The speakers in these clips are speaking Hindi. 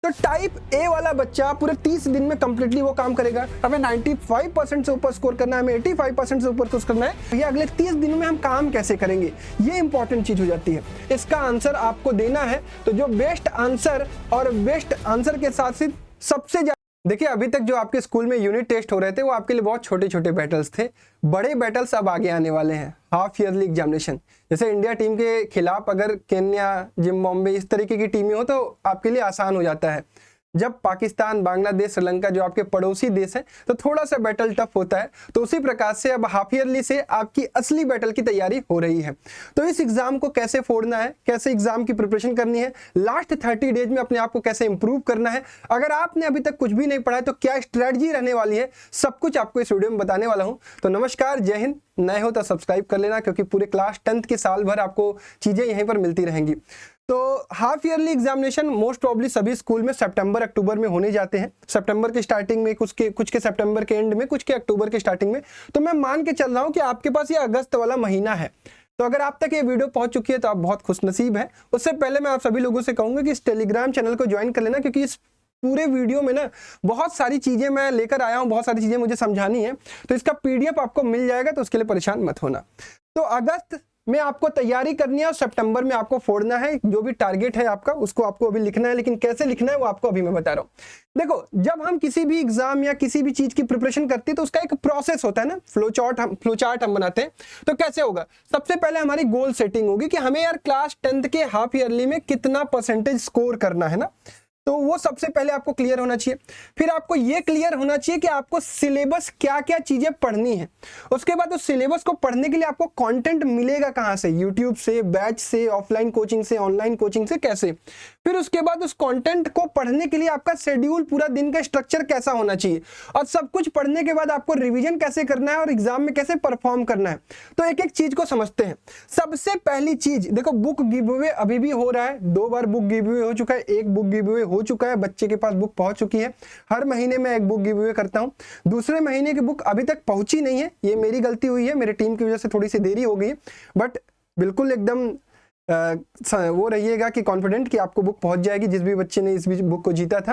तो टाइप ए वाला बच्चा पूरे 30 दिन में कंप्लीटली वो काम करेगा। हमें 95% से ऊपर स्कोर करना है, हमें 85% से ऊपर स्कोर करना है। ये अगले 30 दिनों में हम काम कैसे करेंगे, ये इंपॉर्टेंट चीज हो जाती है। इसका आंसर आपको देना है, तो जो बेस्ट आंसर और बेस्ट आंसर के साथ साथ सबसे ज्यादा, देखिए अभी तक जो आपके स्कूल में यूनिट टेस्ट हो रहे थे वो आपके लिए बहुत छोटे छोटे बैटल्स थे। बड़े बैटल्स अब आगे आने वाले हैं, हाफ ईयरली एग्जामिनेशन। जैसे इंडिया टीम के खिलाफ अगर केन्या, जिम्बाब्वे इस तरीके की टीमें हो तो आपके लिए आसान हो जाता है। जब पाकिस्तान, बांग्लादेश, श्रीलंका जो आपके पड़ोसी देश हैं तो थोड़ा सा बैटल टफ होता है। तो उसी प्रकार से अब हाफ ईयरली से आपकी असली बैटल की तैयारी हो रही है। तो इस एग्जाम को कैसे फोड़ना है, कैसे एग्जाम की प्रिपरेशन करनी है, लास्ट 30 डेज में अपने आप को कैसे इंप्रूव करना है, अगर आपने अभी तक कुछ भी नहीं पढ़ा है तो क्या स्ट्रेटजी रहने वाली है, सब कुछ आपको इस वीडियो में बताने वाला हूं। तो नमस्कार, जय हिंद। नए हो तो सब्सक्राइब कर लेना, क्योंकि पूरे क्लास 10th के साल भर आपको चीजें यहीं पर मिलती रहेंगी। तो half yearly examination most probably सभी स्कूल में सितंबर अक्टूबर में होने जाते हैं। सितंबर के स्टार्टिंग में, कुछ के सितंबर के एंड में, कुछ के अक्टूबर के स्टार्टिंग में। तो मैं मान के चल रहा हूं कि आपके पास ये अगस्त वाला महीना है। तो अगर आप तक ये वीडियो पहुंच चुकी है तो आप बहुत खुशनसीब हैं। उससे पहले मैं आप सभी लोगों से कहूंगा कि इस टेलीग्राम चैनल को ज्वाइन कर लेना, क्योंकि इस पूरे वीडियो में ना बहुत सारी चीजें मैं लेकर आया हूं, बहुत सारी चीजें मुझे समझानी है। तो इसका पीडीएफ आपको मिल जाएगा, तो उसके लिए परेशान मत होना। तो अगस्त में आपको तैयारी करनी है और सितंबर में आपको फोड़ना है। जो भी टारगेट है आपका उसको आपको अभी लिखना है, लेकिन कैसे लिखना है वो आपको अभी मैं बता रहा हूं। देखो, जब हम किसी भी एग्जाम या किसी भी चीज की प्रिपरेशन करते हैं तो उसका एक प्रोसेस होता है ना, फ्लो चार्ट हम बनाते हैं। तो कैसे होगा, सबसे पहले हमारी गोल सेटिंग होगी कि हमें यार क्लास 10th के हाफ ईयरली में कितना परसेंटेज स्कोर करना है ना। तो वो सबसे पहले आपको क्लियर होना चाहिए। फिर आपको ये क्लियर होना चाहिए कि आपको सिलेबस क्या क्या चीजें पढ़नी है। उसके बाद उस सिलेबस को पढ़ने के लिए आपको कंटेंट मिलेगा कहां से, यूट्यूब से, बैच से, ऑफलाइन कोचिंग से, ऑनलाइन कोचिंग से, कैसे। फिर उसके बाद उस कंटेंट को पढ़ने के लिए आपका शेड्यूल, पूरा दिन का स्ट्रक्चर कैसा होना चाहिए, और सब कुछ पढ़ने के बाद आपको रिवीजन कैसे करना है और एग्जाम में कैसे परफॉर्म करना है। तो एक एक चीज को समझते हैं। सबसे पहली चीज देखो, बुक गिव अवे अभी भी हो रहा है। 2 बार बुक गिव अवे हो चुका है, एक बुक गिव अवे हो चुका है, बच्चे के पास बुक पहुंच चुकी है। हर महीने में एक बुक गिव अवे करता हूं। दूसरे महीने की बुक अभी तक पहुंची नहीं है, ये मेरी गलती हुई है, मेरी टीम की वजह से थोड़ी सी देरी हो गई है। बट बिल्कुल एकदम वो रहिएगा कि कॉन्फिडेंट कि आपको बुक पहुंच जाएगी, जिस भी बच्चे ने इस बुक को जीता था।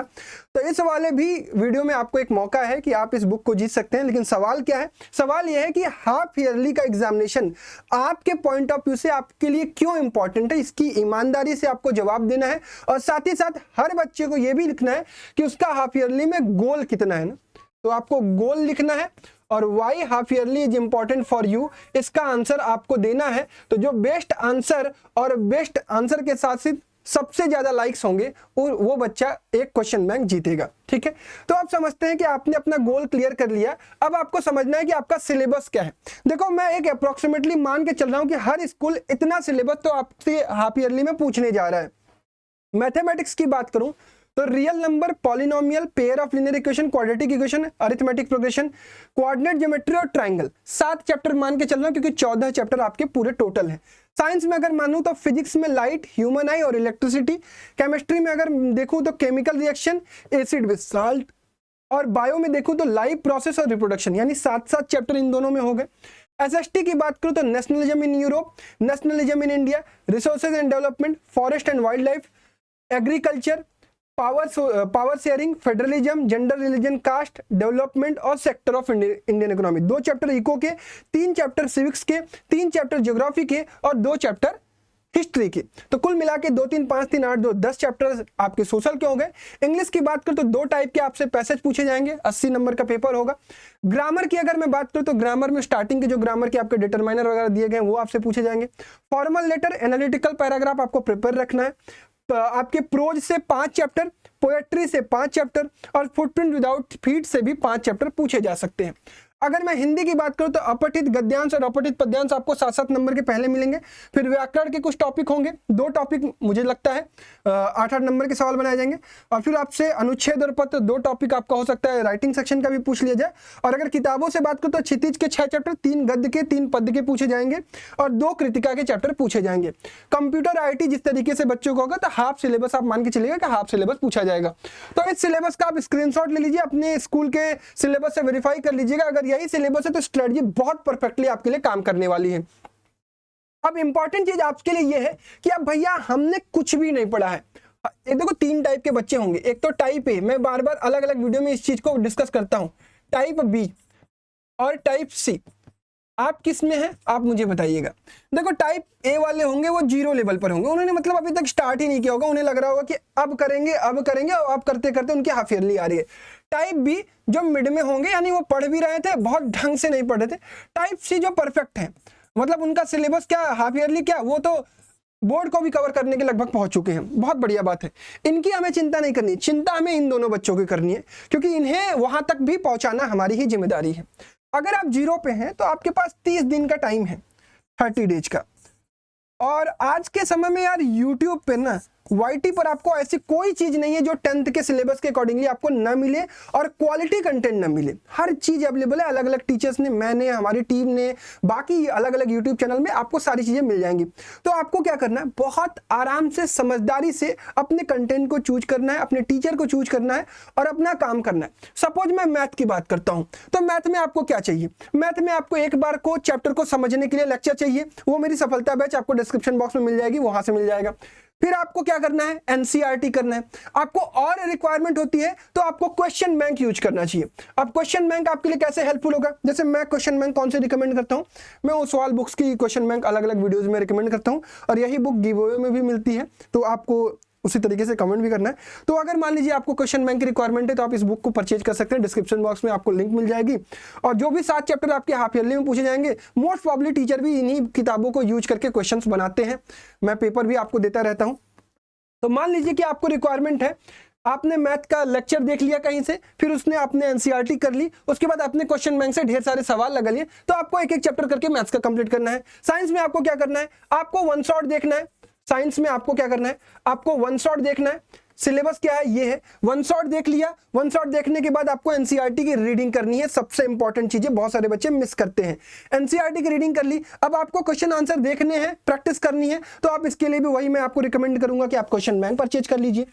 तो इस वाले भी वीडियो में आपको एक मौका है कि आप इस बुक को जीत सकते हैं। लेकिन सवाल क्या है, सवाल यह है कि हाफ ईयरली का एग्जामिनेशन आपके पॉइंट ऑफ व्यू से आपके लिए क्यों इंपॉर्टेंट है, इसकी ईमानदारी से आपको जवाब देना है। और साथ ही साथ हर बच्चे को यह भी लिखना है कि उसका हाफ ईयरली में गोल कितना है ना। तो आपको गोल लिखना है और why half yearly is important for you, इसका आंसर आपको देना है। तो जो बेस्ट आंसर और बेस्ट आंसर के साथ साथ सबसे ज्यादा लाइक्स होंगे वो बच्चा एक क्वेश्चन बैंक जीतेगा। ठीक है, तो आप समझते हैं कि आपने अपना गोल क्लियर कर लिया। अब आपको समझना है कि आपका सिलेबस क्या है। देखो, मैं एक अप्रोक्सीमेटली मान के चल रहा हूं कि हर स्कूल इतना सिलेबस तो आपसे हाफ ईयरली में पूछने जा रहा है। मैथमेटिक्स की बात करूं तो real number, polynomial, pair of linear equation, quadratic equation, arithmetic progression, coordinate geometry और ट्रायंगल, 7 चैप्टर मान के चलना, क्योंकि 14 चैप्टर आपके पूरे टोटल है। साइंस में अगर मानूं तो फिजिक्स में लाइट, ह्यूमन आई और इलेक्ट्रिसिटी। केमिस्ट्री में अगर देखूं तो chemical reaction, acid with salt. और बायो में देखूं तो लाइफ प्रोसेस और रिप्रोडक्शन, यानी 7 चैप्टर इन दोनों में हो गए। एसएसटी की बात करूं तो nationalism in Europe, nationalism in India, resources and development, forest and wild life, agriculture, power sharing, federalism, gender, religion, caste, development और sector of Indian economy. 2 chapter eco के, 3 चैप्टर सिविक्स के, 3 चैप्टर ज्योग्राफी के और 2 चैप्टर हिस्ट्री की। तो कुल मिला के 2 3 5 3 8 2 10 चैप्टर आपके सोशल के हो गए। इंग्लिश की बात करूं तो 2 टाइप के आपसे पैसेज पूछे जाएंगे, 80 नंबर का पेपर होगा। ग्रामर की अगर मैं बात करूं तो ग्रामर में स्टार्टिंग के जो ग्रामर के आपके डिटरमाइनर वगैरह दिए गए वो आपसे पूछे जाएंगे। फॉर्मल लेटर, एनालिटिकल पैराग्राफ आपको प्रिपेयर रखना है। आपके प्रोज से 5 चैप्टर, पोएट्री से 5 चैप्टर और फुटप्रिंट विदाउट फीट से भी 5 चैप्टर पूछे जा सकते हैं। अगर मैं हिंदी की बात करूं तो अपठित गद्यांश और अपठित पद्यांश आपको 7-7 नंबर के पहले मिलेंगे। फिर व्याकरण के कुछ टॉपिक होंगे, 2 टॉपिक मुझे लगता है 8-8 नंबर के सवाल बनाए जाएंगे। और फिर आपसे अनुच्छेद और पत्र 2 टॉपिक आपका हो सकता है राइटिंग सेक्शन का भी पूछ लिया जाए। और अगर किताबों से बात करूं तो क्षितिज के 6 चैप्टर, 3 गद्य के, 3 पद्य के पूछे जाएंगे और 2 कृतिका के चैप्टर पूछे जाएंगे। कंप्यूटर आईटी जिस तरीके से बच्चों को होगा तो हाफ सिलेबस आप मान के चलिएगा कि हाफ सिलेबस पूछा जाएगा। तो इस सिलेबस का आप स्क्रीनशॉट ले लीजिए, अपने स्कूल के सिलेबस से वेरीफाई कर लीजिएगा। अगर यही सिलेबस है तो स्ट्रेटजी बहुत परफेक्टली आपके लिए काम करने वाली है। अब इंपॉर्टेंट चीज आपके लिए यह है कि अब भैया हमने कुछ भी नहीं पढ़ा है, ये देखो 3 टाइप के बच्चे होंगे। एक तो टाइप ए, मैं बार बार अलग अलग वीडियो में इस चीज को डिस्कस करता हूं, टाइप बी और टाइप सी। आप किस में हैं आप मुझे बताइएगा। देखो टाइप ए वाले होंगे वो 0 लेवल पर होंगे, उन्होंने मतलब अभी तक स्टार्ट ही नहीं किया होगा, उन्हें लग रहा होगा कि अब करेंगे और अब करते करते उनकी हाफ ईयरली आ रही है। टाइप बी जो मिड में होंगे, यानी वो पढ़ भी रहे थे, बहुत ढंग से नहीं पढ़े थे। टाइप सी जो परफेक्ट है, मतलब उनका सिलेबस क्या, हाफ ईयरली क्या, वो तो बोर्ड को भी कवर करने के लगभग पहुंच चुके हैं। बहुत बढ़िया बात है, इनकी हमें चिंता नहीं करनी, चिंता हमें इन दोनों बच्चों की करनी है, क्योंकि इन्हें वहां तक भी पहुंचाना हमारी ही जिम्मेदारी है। अगर आप 0 पे हैं तो आपके पास 30 दिन का टाइम है, 30 डेज का। और आज के समय में यार यूट्यूब पे ना YT पर आपको ऐसी कोई चीज नहीं है जो 10th के सिलेबस के अकॉर्डिंगली आपको ना मिले और क्वालिटी कंटेंट ना मिले। हर चीज अवेलेबल है, अलग अलग टीचर्स ने, मैंने, हमारी टीम ने, बाकी अलग अलग यूट्यूब चैनल में आपको सारी चीजें मिल जाएंगी। तो आपको क्या करना है, बहुत आराम से समझदारी से अपने कंटेंट को चूज करना है, अपने टीचर को चूज करना है और अपना काम करना है। सपोज मैं मैथ की बात करता हूं, तो मैथ में आपको क्या चाहिए, मैथ में आपको एक बार को चैप्टर को समझने के लिए लेक्चर चाहिए, वो मेरी सफलता बैच आपको डिस्क्रिप्शन बॉक्स में मिल जाएगी, वहां से मिल जाएगा। फिर आपको क्या करना है, एनसीईआरटी करना है। आपको और रिक्वायरमेंट होती है तो आपको क्वेश्चन बैंक यूज करना चाहिए। अब क्वेश्चन बैंक आपके लिए कैसे हेल्पफुल होगा, जैसे मैं क्वेश्चन बैंक कौन से रिकमेंड करता हूं, मैं ओसवाल बुक्स की क्वेश्चन बैंक अलग अलग वीडियोस में रिकमेंड करता हूं, और यही बुक गिवअवे में भी मिलती है, तो आपको उसी तरीके से कमेंट भी करना है। तो अगर मान लीजिए आपको क्वेश्चन बैंक की रिक्वायरमेंट है तो आप इस बुक को परचेज कर सकते हैं, डिस्क्रिप्शन बॉक्स में आपको लिंक मिल जाएगी। और जो भी 7 चैप्टर आपके हाफ ईयरली में पूछे जाएंगे, मोस्ट प्रॉब्ली टीचर भी इन्हीं किताबों को यूज करके क्वेश्चंस बनाते हैं, मैं पेपर भी आपको देता रहता हूं। तो मान लीजिए कि आपको रिक्वायरमेंट है, आपने मैथ का लेक्चर देख लिया कहीं से, फिर उसने आपने एनसीईआरटी कर ली, उसके बाद आपने क्वेश्चन बैंक से ढेर सारे सवाल लगा लिए, तो आपको एक एक चैप्टर करके मैथ्स का कंप्लीट करना है। साइंस में आपको क्या करना है, आपको वन शॉट देखना है। साइंस में आपको क्या करना है, आपको वन शॉट देखना है। सिलेबस क्या है, ये है, वन शॉट देख लिया। वन शॉट देखने के बाद आपको एनसीईआरटी की रीडिंग करनी है, सबसे इंपॉर्टेंट चीज है, बहुत सारे बच्चे मिस करते हैं। एनसीईआरटी की रीडिंग कर ली, अब आपको क्वेश्चन आंसर देखने हैं, प्रैक्टिस करनी है, तो आप इसके लिए भी वही मैं आपको रिकमेंड करूंगा कि आप क्वेश्चन बैंक परचेज कर लीजिए।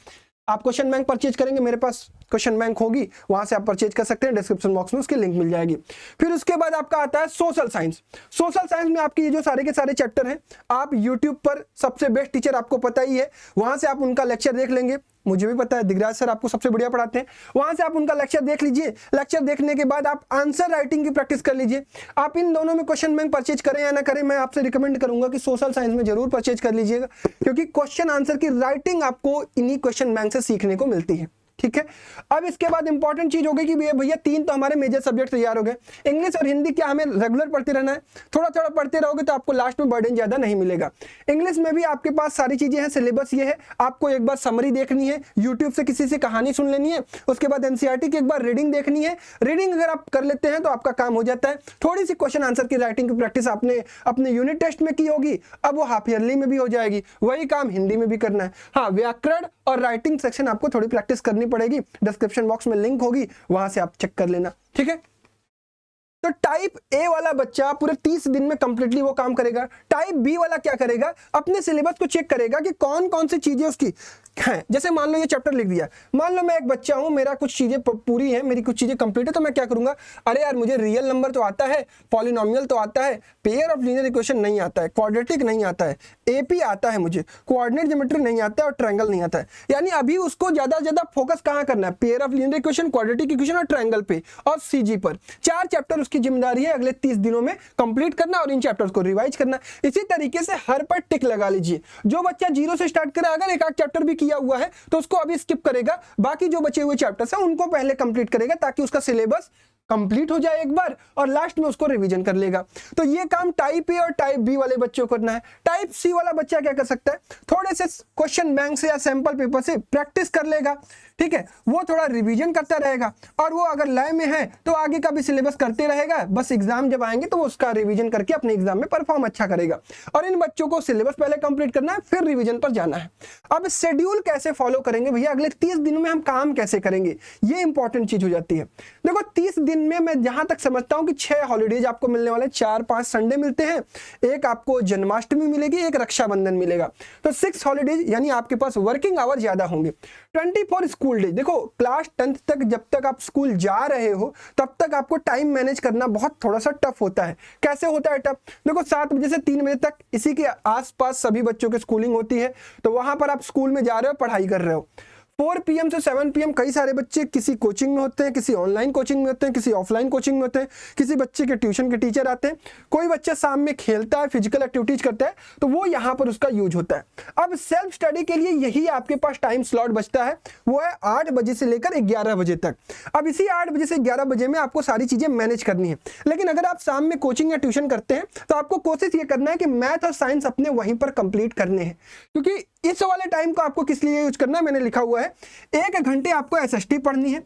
आप क्वेश्चन बैंक परचेज करेंगे, मेरे पास क्वेश्चन बैंक होगी, वहां से आप परचेज कर सकते हैं, डिस्क्रिप्शन बॉक्स में उसकी लिंक मिल जाएगी। फिर उसके बाद आपका आता है सोशल साइंस। सोशल साइंस में आपके ये जो सारे के सारे चैप्टर हैं, आप यूट्यूब पर सबसे बेस्ट टीचर आपको पता ही है, वहां से आप उनका लेक्चर देख लेंगे, मुझे भी पता है दिगराज सर आपको सबसे बढ़िया पढ़ाते हैं, वहां से आप उनका लेक्चर देख लीजिए। लेक्चर देखने के बाद आप आंसर राइटिंग की प्रैक्टिस कर लीजिए। आप इन दोनों में क्वेश्चन बैंक परचेज करें या ना करें, मैं आपसे रिकमेंड करूंगा कि सोशल साइंस में जरूर परचेज कर लीजिएगा, क्योंकि क्वेश्चन आंसर की राइटिंग आपको इन्हीं क्वेश्चन बैंक से सीखने को मिलती है। ठीक है, अब इसके बाद इंपॉर्टेंट चीज होगी कि भैया 3 तो हमारे मेजर सब्जेक्ट तैयार हो गए, इंग्लिश और हिंदी क्या हमें रेगुलर पढ़ते रहना है, थोड़ा थोड़ा पढ़ते रहोगे तो आपको लास्ट में बर्डन ज्यादा नहीं मिलेगा। इंग्लिश में भी आपके पास सारी चीजें हैं, सिलेबस ये है, आपको एक बार समरी देखनी है, यूट्यूब से किसी से कहानी सुन लेनी है, उसके बाद एनसीईआरटी की एक बार रीडिंग देखनी है। रीडिंग अगर आप कर लेते हैं तो आपका काम हो जाता है। थोड़ी सी क्वेश्चन आंसर की राइटिंग की प्रैक्टिस आपने अपने यूनिट टेस्ट में की होगी, अब वो हाफ ईयरली में भी हो जाएगी। वही काम हिंदी में भी करना है। हाँ, व्याकरण और राइटिंग सेक्शन आपको थोड़ी प्रैक्टिस करनी पड़ेगी, डिस्क्रिप्शन बॉक्स में लिंक होगी, वहां से आप चेक कर लेना। ठीक है, तो टाइप ए वाला बच्चा पूरे 30 दिन में कंप्लीटली वो काम करेगा। टाइप बी वाला क्या करेगा, अपने सिलेबस को चेक करेगा कि कौन कौन सी चीजें उसकी हैं। जैसे मान लो ये चैप्टर लिख दिया, मान लो मैं एक बच्चा हूं, मेरा कुछ चीजें पूरी है, मेरी कुछ चीजें कंप्लीट है, तो मैं क्या करूंगा, अरे यार मुझे रियल नंबर तो आता है, पॉलिनोमियल तो आता है, पेयर ऑफ लीनियर इक्वेशन नहीं आता है, क्वाड्रेटिक नहीं आता है, एपी आता है मुझे, कोऑर्डिनेट ज्योमेट्री नहीं आता है और ट्रायंगल नहीं आता है। यानी अभी उसको ज्यादा से ज्यादा फोकस कहां करना है, pair of linear equation, quadratic equation और ट्रायंगल पे और सीजी पर। 4 चैप्टर उसकी जिम्मेदारी है अगले 30 दिनों में कंप्लीट करना और इन चैप्टर्स को रिवाइज करना। इसी तरीके से हर पर टिक लगा लीजिए। जो बच्चा 0 से स्टार्ट करे, अगर एक आध चैप्टर भी किया हुआ है तो उसको अभी स्किप करेगा, बाकी जो बचे हुए चैप्टर्स हैं उनको पहले कंप्लीट करेगा, ताकि उसका सिलेबस कंप्लीट हो जाए एक बार और लास्ट में उसको रिवीजन कर लेगा। तो ये काम टाइप ए और टाइप बी वाले बच्चों को करना है। टाइप सी वाला बच्चा क्या कर सकता है, थोड़े से क्वेश्चन बैंक से या सैंपल पेपर से प्रैक्टिस कर लेगा। ठीक है, वो थोड़ा रिवीजन करता रहेगा और वो अगर लय में है तो आगे का भी सिलेबस करते रहेगा, बस एग्जाम जब आएंगे तो वो उसका रिवीजन करके अपने एग्जाम में परफॉर्म अच्छा करेगा। और इन बच्चों को सिलेबस पहले कंप्लीट करना है, फिर रिवीजन पर जाना है। अब शेड्यूल कैसे फॉलो करेंगे भैया, अगले 30 दिनों में हम काम कैसे करेंगे, ये इंपॉर्टेंट चीज हो जाती है। देखो 30 दिन में मैं जहां तक समझता हूं कि 6 हॉलीडेज आपको मिलने वाले, 4-5 संडे मिलते हैं, एक आपको जन्माष्टमी मिलेगी, एक रक्षाबंधन मिलेगा, तो 6 हॉलीडेज, यानी आपके पास वर्किंग आवर ज्यादा होंगे। 24 स्कूल डे, देखो क्लास 10th तक जब तक आप स्कूल जा रहे हो तब तक आपको टाइम मैनेज करना बहुत थोड़ा सा टफ होता है। कैसे होता है टफ? देखो 7 बजे से 3 बजे तक इसी के आसपास सभी बच्चों की स्कूलिंग होती है, तो वहां पर आप स्कूल में जा रहे हो, पढ़ाई कर रहे हो। 4 PM से 7 PM कई सारे बच्चे किसी कोचिंग में होते हैं, किसी ऑनलाइन कोचिंग में होते हैं, किसी ऑफलाइन कोचिंग में होते हैं, किसी बच्चे के ट्यूशन के टीचर आते हैं, कोई बच्चा शाम में खेलता है, फिजिकल एक्टिविटीज करता है, तो वो यहाँ पर उसका यूज होता है। अब सेल्फ स्टडी के लिए यही आपके पास टाइम स्लॉट बचता है, वो है 8 बजे से लेकर 11 बजे तक। अब इसी 8 बजे से 11 बजे में आपको सारी चीजें मैनेज करनी है। लेकिन अगर आप शाम में कोचिंग या ट्यूशन करते हैं तो आपको कोशिश ये करना है कि मैथ और साइंस अपने वहीं पर कंप्लीट करने हैं, क्योंकि इस वाले टाइम को आपको किस लिए यूज करना है, मैंने लिखा हुआ है 1 घंटे आपको एसएसटी पढ़नी है,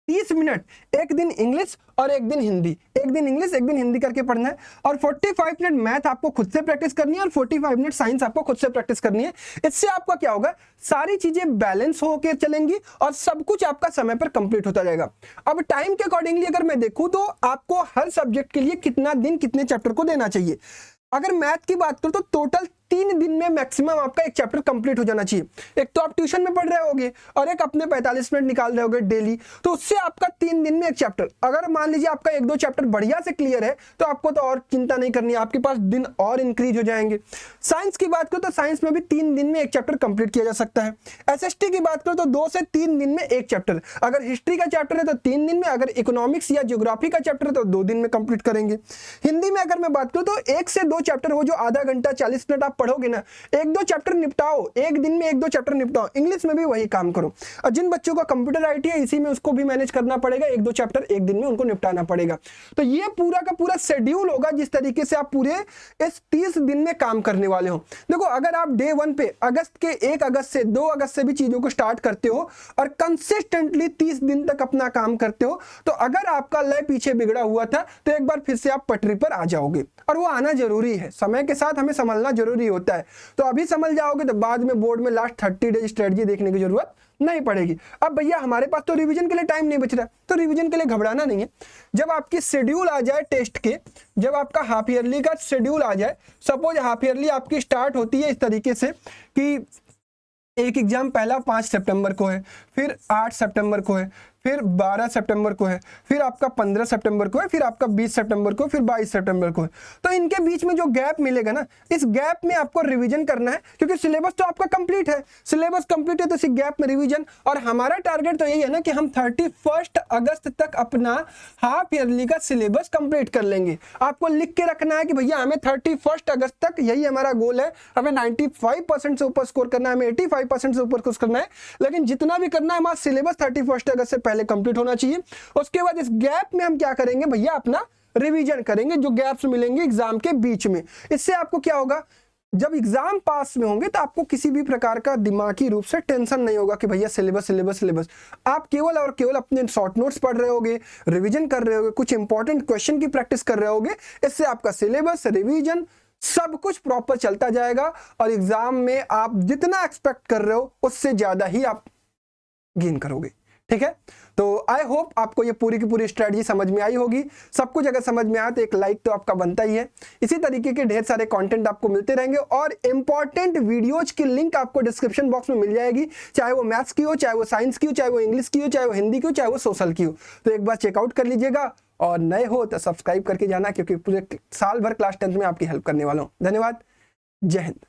30 मिनट एक दिन इंग्लिश और एक दिन हिंदी, एक दिन इंग्लिश एक दिन हिंदी करके पढ़ना है, और 45 मिनट मैथ आपको खुद से प्रैक्टिस करनी है और 45 मिनट साइंस आपको खुद से प्रैक्टिस करनी है। इससे आपका क्या होगा, सारी चीजें बैलेंस होकर चलेंगी और सब कुछ आपका समय पर कंप्लीट होता जाएगा। अब टाइम के अकॉर्डिंगली अगर मैं देखूं तो आपको हर सब्जेक्ट के लिए कितना दिन कितने चैप्टर को देना चाहिए। अगर मैथ की बात करूं तो टोटल 3 दिन में मैक्सिमम आपका एक चैप्टर कंप्लीट हो जाना चाहिए। एक तो आप ट्यूशन में पढ़ रहे होगे और एक अपने 45 मिनट निकाल रहे होगे डेली, तो उससे आपका 3 दिन में एक चैप्टर। अगर मान लीजिए आपका 1-2 चैप्टर बढ़िया से क्लियर है तो आपको तो और चिंता नहीं करनी है, आपके पास दिन और इंक्रीज हो जाएंगे। साइंस की बात करो तो साइंस में भी 3 दिन में एक चैप्टर कंप्लीट किया जा सकता है। एसएसटी की बात करो तो 2 से 3 दिन में एक चैप्टर। अगर हिस्ट्री का चैप्टर है तो 3 दिन में, अगर इकोनॉमिक्स या ज्योग्राफी का चैप्टर है तो 2 दिन में कंप्लीट करेंगे। हिंदी में अगर मैं बात करूं तो 1 से 2 चैप्टर, वो जो आधा घंटा 40 मिनट आप पढ़ोगे ना, 1-2 चैप्टर निपटाओ, एक दिन में 1-2 चैप्टर निपटाओ। इंग्लिश में भी वही काम करो, और जिन बच्चों का कंप्यूटर आईटी है इसी में उसको भी मैनेज करना पड़ेगा, 1-2 चैप्टर एक दिन में उनको निपटाना पड़ेगा। तो ये पूरा का पूरा शेड्यूल होगा जिस तरीके से आप पूरे इस 30 दिन में काम करने वाले हो। देखो अगर आप डे 1 पे अगस्त के 1 अगस्त से 2 अगस्त से भी चीजों को स्टार्ट करते हो और कंसिस्टेंटली 30 दिन तक अपना काम करते हो, तो अगर आपका लय पीछे बिगड़ा हुआ था तो एक बार फिर से आप पटरी पर आ जाओगे, और वो आना जरूरी है। समय के साथ हमें संभलना जरूरी होता है, तो अभी संभल जाओगे तो बाद में बोर्ड में लास्ट 30 डेज स्ट्रेटजी देखने की जरूरत नहीं पड़ेगी। अब भैया हमारे पास तो रिवीजन के लिए टाइम नहीं बच रहा, तो रिवीजन के लिए घबराना नहीं है। जब आपकी शेड्यूल आ जाए टेस्ट के, जब आपका हाफ ईयरली का शेड्यूल आ जाए, सपोज हाफ ईयरली आपकी स्टार्ट होती है इस तरीके से कि एक एग्जाम पहला 5 सितंबर को है, फिर 8 सितंबर को है, फिर 12 सितंबर को है, फिर आपका 15 सितंबर को है, फिर आपका 20 सितंबर को, फिर 22 सितंबर को है। तो इनके बीच में जो गैप मिलेगा ना, इस गैप में आपको रिवीजन करना है, क्योंकि सिलेबस तो आपका कंप्लीट है, सिलेबस कंप्लीट है तो इस गैप में रिवीजन। और हमारा टारगेट तो यही है ना कि हम 31 अगस्त तक अपना हाफ ईयरली का सिलेबस कंप्लीट कर लेंगे। आपको लिख के रखना है कि भैया हमें 31 अगस्त तक, यही हमारा गोल है, हमें 95% से ऊपर स्कोर करना है, हमें 85% से ऊपर स्कोर करना है। लेकिन जितना भी करना है हमारा सिलेबस 31 अगस्त से पहले कंप्लीट होना चाहिए। उसके बाद इस गैप में हम क्या करेंगे भैया, अपना रिवीजन करेंगे, जो गैप्स मिलेंगे एग्जाम के बीच में। इससे आपको क्या होगा, जब एग्जाम पास में होंगे तो आपको किसी भी प्रकार का दिमागी रूप से टेंशन नहीं होगा कि भैया सिलेबस सिलेबस सिलेबस। आप केवल और केवल अपने शॉर्ट नोट्स पढ़ रहे होगे, रिवीजन कर रहे होगे, कुछ इंपॉर्टेंट क्वेश्चन की प्रैक्टिस कर रहे होगे। इससे आपका सिलेबस, रिवीजन सब कुछ प्रॉपर चलता जाएगा, और एग्जाम में आप जितना एक्सपेक्ट कर रहे हो उससे ज्यादा ही आप गेन करोगे। ठीक है, तो आई होप आपको ये पूरी की पूरी स्ट्रेटजी समझ में आई होगी। सब कुछ अगर समझ में आया तो एक लाइक तो आपका बनता ही है। इसी तरीके के ढेर सारे कंटेंट आपको मिलते रहेंगे, और इंपॉर्टेंट वीडियोज की लिंक आपको डिस्क्रिप्शन बॉक्स में मिल जाएगी, चाहे वो मैथ्स की हो, चाहे वो साइंस की हो, चाहे वो इंग्लिश की हो, चाहे वो हिंदी की हो, चाहे वो सोशल की हो। तो एक बार चेकआउट कर लीजिएगा, और नए हो तो सब्सक्राइब करके जाना, क्योंकि पूरे साल भर क्लास 10th में आपकी हेल्प करने वाला हूँ। धन्यवाद, जय हिंद।